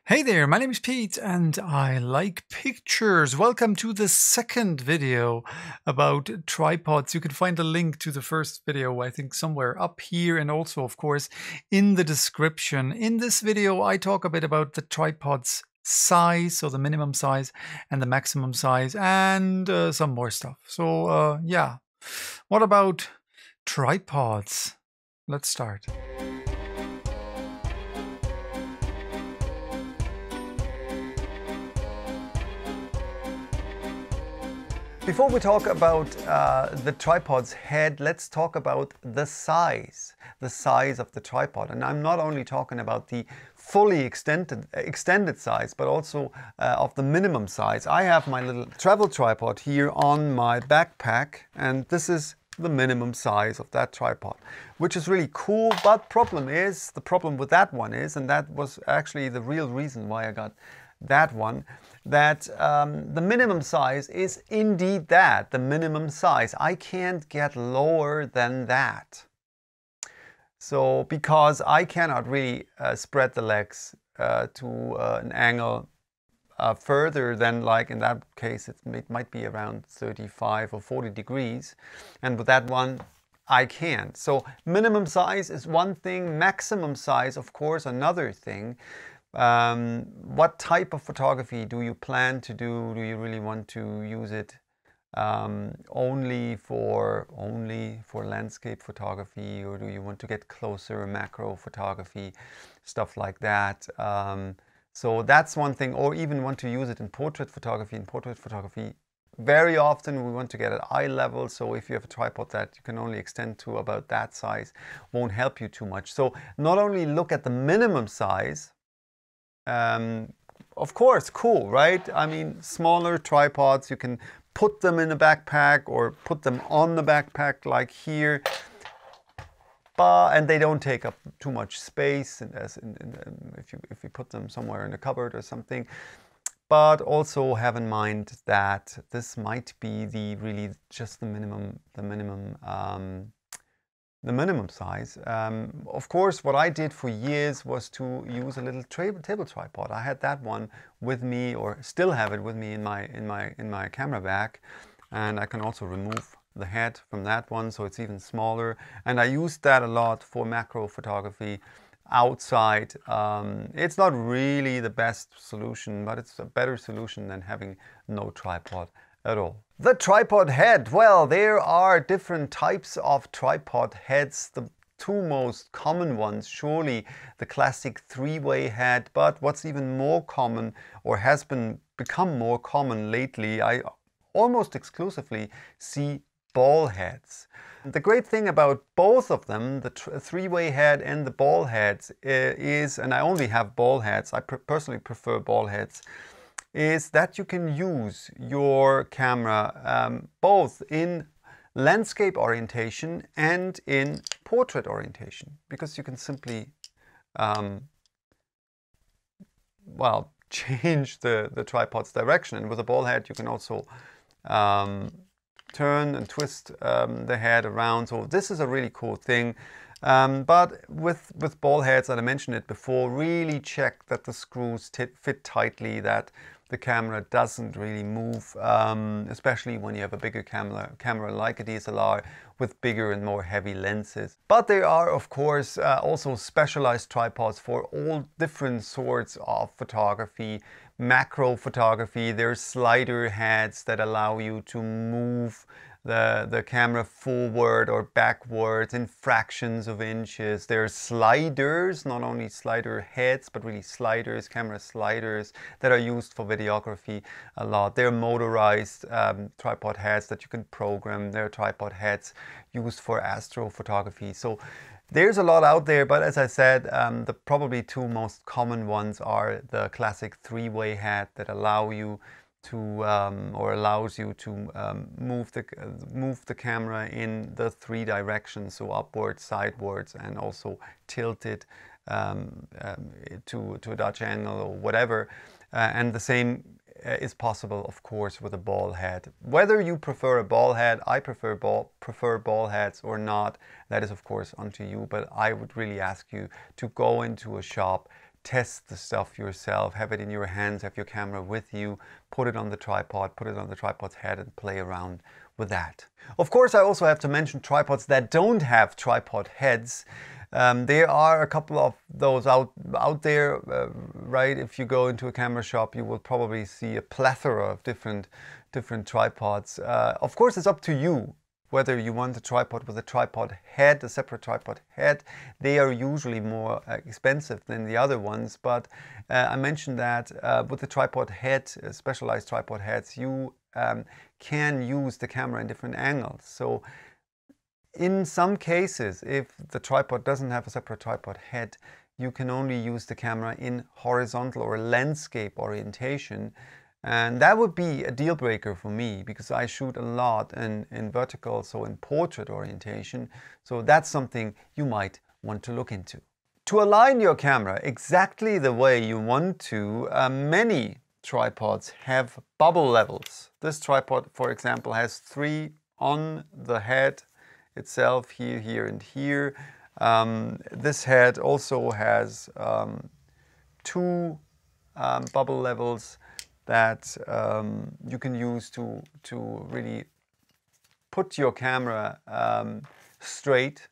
Hey there, my name is Pete and I like pictures. Welcome to the second video about tripods. You can find a link to the first video, I think somewhere up here, and also, of course, in the description. In this video, I talk a bit about the tripod's size, so the minimum size and the maximum size, and some more stuff. So yeah, what about tripods? Let's start. Before we talk about the tripod's head, let's talk about the size of the tripod. And I'm not only talking about the fully extended size, but also of the minimum size. I have my little travel tripod here on my backpack, and this is the minimum size of that tripod, which is really cool. But the problem with that one is, and that was actually the real reason why I got that one, that the minimum size is indeed the minimum size. I can't get lower than that. So because I cannot really spread the legs to an angle further than, like in that case, it might be around 35 or 40 degrees. And with that one, I can't. So minimum size is one thing, maximum size, of course, another thing. What type of photography do you plan to do? Do you really want to use it only for landscape photography, or do you want to get closer, macro photography, stuff like that? So that's one thing. Or even want to use it in portrait photography. In portrait photography, very often we want to get at eye level, so if you have a tripod that you can only extend to about that size, won't help you too much. So not only look at the minimum size, of course, cool, right? I mean, smaller tripods, you can put them in a backpack or put them on the backpack like here, and they don't take up too much space, and if you put them somewhere in a cupboard or something. But also have in mind that this might be really just the minimum size. Of course, what I did for years was to use a little table tripod. I had that one with me, or still have it with me in my camera bag, and I can also remove the head from that one, so it's even smaller. And I used that a lot for macro photography outside. It's not really the best solution, but it's a better solution than having no tripod at all. The tripod head. Well, there are different types of tripod heads. The two most common ones, surely the classic three-way head, but what's even more common, or has become more common lately, I almost exclusively see ball heads. The great thing about both of them, the three-way head and the ball heads, is, and I only have ball heads, I personally prefer ball heads, is that you can use your camera both in landscape orientation and in portrait orientation, because you can simply well, change the tripod's direction. And with a ball head you can also turn and twist the head around. So this is a really cool thing. But with ball heads, and I mentioned it before, really check that the screws fit tightly, that the camera doesn't really move, especially when you have a bigger camera like a DSLR with bigger and more heavy lenses. But there are, of course, also specialized tripods for all different sorts of photography. Macro photography, there's slider heads that allow you to move the camera forward or backwards in fractions of inches. There's sliders, not only slider heads, but really sliders, camera sliders that are used for videography a lot. They're motorized tripod heads that you can program. There are tripod heads used for astrophotography. So there's a lot out there, but as I said, the probably two most common ones are the classic three-way head that allow you to or allows you to move the camera in the three directions, so upwards, sidewards, and also tilt it to a Dutch angle or whatever. And the same is possible, of course, with a ball head. Whether you prefer a ball head, I prefer ball heads or not, that is of course onto you, but I would really ask you to go into a shop, test the stuff yourself, have it in your hands, have your camera with you, put it on the tripod, put it on the tripod's head and play around with that. Of course, I also have to mention tripods that don't have tripod heads. There are a couple of those out there, right? If you go into a camera shop, you will probably see a plethora of different tripods. Of course, it's up to you whether you want a tripod with a tripod head, a separate tripod head. They are usually more expensive than the other ones, but I mentioned that with the tripod head, specialized tripod heads, you can use the camera in different angles. So in some cases, if the tripod doesn't have a separate tripod head, you can only use the camera in horizontal or landscape orientation. And that would be a deal breaker for me because I shoot a lot in vertical, so in portrait orientation. So that's something you might want to look into. To align your camera exactly the way you want to, many tripods have bubble levels. This tripod, for example, has 3 on the head itself, here, here, and here. This head also has 2 bubble levels that you can use to really put your camera straight,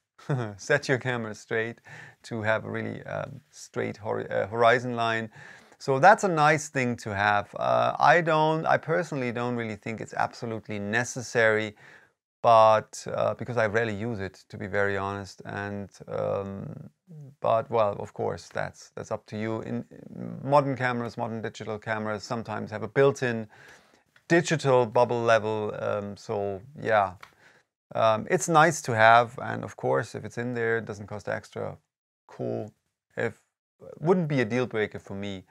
set your camera straight to have a really straight horizon line. So that's a nice thing to have. I personally don't really think it's absolutely necessary, but because I rarely use it, to be very honest. And but well, of course, that's up to you. In modern cameras, modern digital cameras sometimes have a built-in digital bubble level. So yeah, it's nice to have. And of course, if it's in there, it doesn't cost extra. Cool. Wouldn't be a deal breaker for me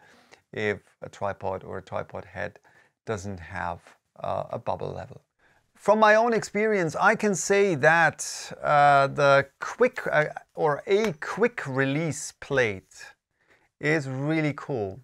if a tripod or a tripod head doesn't have a bubble level. From my own experience, I can say that the quick quick release plate is really cool.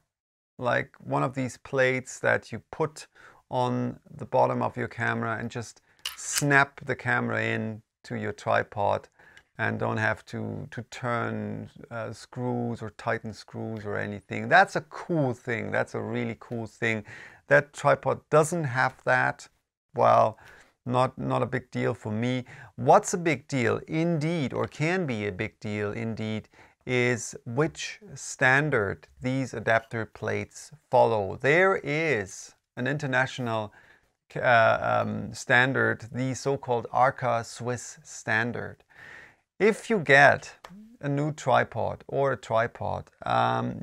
Like one of these plates that you put on the bottom of your camera and just snap the camera in to your tripod and don't have to turn screws or tighten screws or anything. That's a cool thing. That's a really cool thing. That tripod doesn't have that. Well, not a big deal for me. What's a big deal indeed, or can be a big deal indeed, is which standard these adapter plates follow. There is an international standard, the so-called ARCA Swiss standard. If you get a new tripod or a tripod,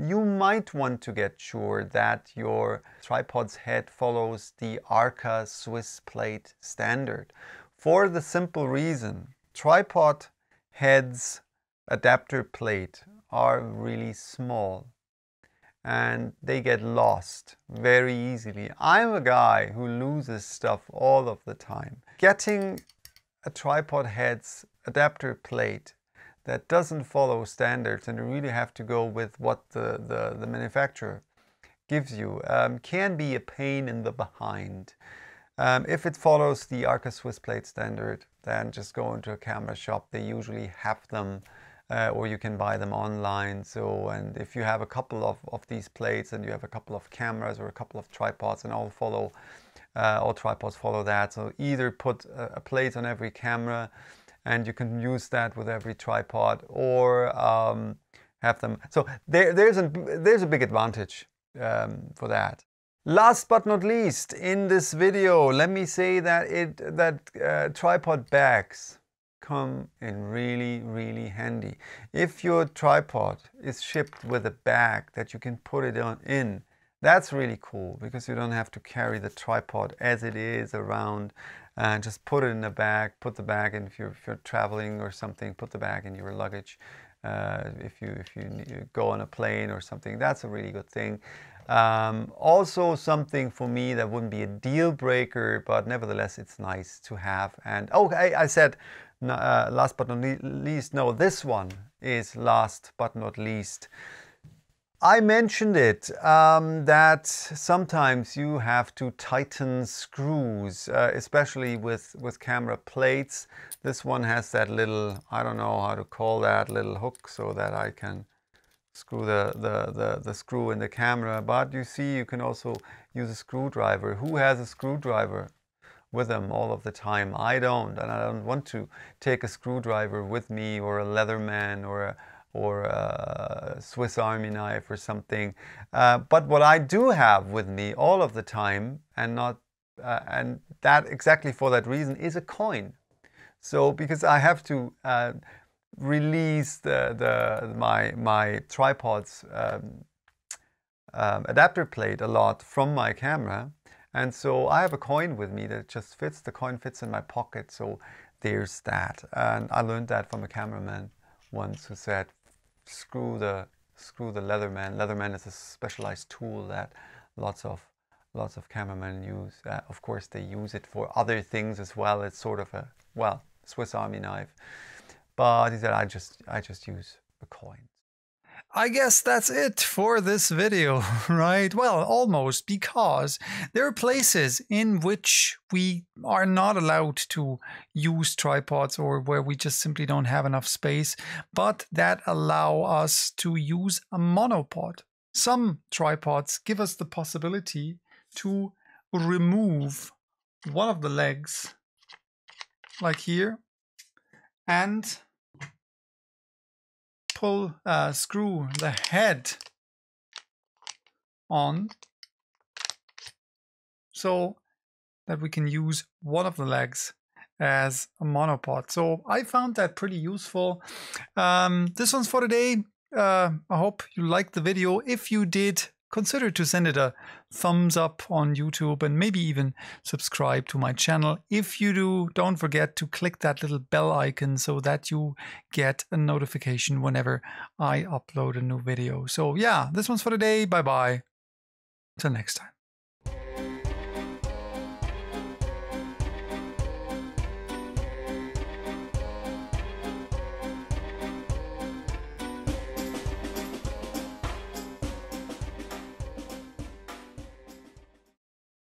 you might want to get sure that your tripod's head follows the ARCA Swiss plate standard. For the simple reason, tripod heads adapter plate are really small and they get lost very easily. I'm a guy who loses stuff all of the time. Getting a tripod head's adapter plate that doesn't follow standards, and you really have to go with what the manufacturer gives you, can be a pain in the behind. If it follows the ARCA Swiss plate standard, then just go into a camera shop. They usually have them, or you can buy them online. So, and if you have a couple of these plates and you have a couple of cameras or a couple of tripods, and all tripods follow that. So either put a plate on every camera, and you can use that with every tripod, or have them. So there's a big advantage for that. Last but not least, in this video, let me say that tripod bags come in really, really handy. If your tripod is shipped with a bag that you can put it in, that's really cool, because you don't have to carry the tripod as it is around. And just put it in a bag, put the bag in if you're traveling or something, put the bag in your luggage. If you go on a plane or something, that's a really good thing. Also something for me that wouldn't be a deal breaker, but nevertheless it's nice to have. And oh, I said last but not least, no, this one is last but not least. I mentioned it, that sometimes you have to tighten screws, especially with camera plates. This one has that little, I don't know how to call that, little hook so that I can screw the screw in the camera. But you see, you can also use a screwdriver. Who has a screwdriver with them all of the time? I don't, and I don't want to take a screwdriver with me, or a Leatherman, or a Swiss Army knife or something. But what I do have with me all of the time, and that exactly for that reason, is a coin. So because I have to release my tripod's adapter plate a lot from my camera, and so I have a coin with me that just fits. The coin fits in my pocket, so there's that. And I learned that from a cameraman once, who said, screw the Leatherman. Leatherman is a specialized tool that lots of cameramen use. Of course, they use it for other things as well. It's sort of a, well, Swiss Army knife. But he said, I just use a coin. I guess that's it for this video, right? Well, almost, because there are places in which we are not allowed to use tripods, or where we just simply don't have enough space, but that allow us to use a monopod. Some tripods give us the possibility to remove one of the legs, like here, and screw the head on, so that we can use one of the legs as a monopod. So I found that pretty useful. This one's for today. I hope you liked the video. If you did, consider to send it a thumbs up on YouTube, and maybe even subscribe to my channel. If you do, don't forget to click that little bell icon so that you get a notification whenever I upload a new video. So yeah, this one's for today. Bye bye. Till next time.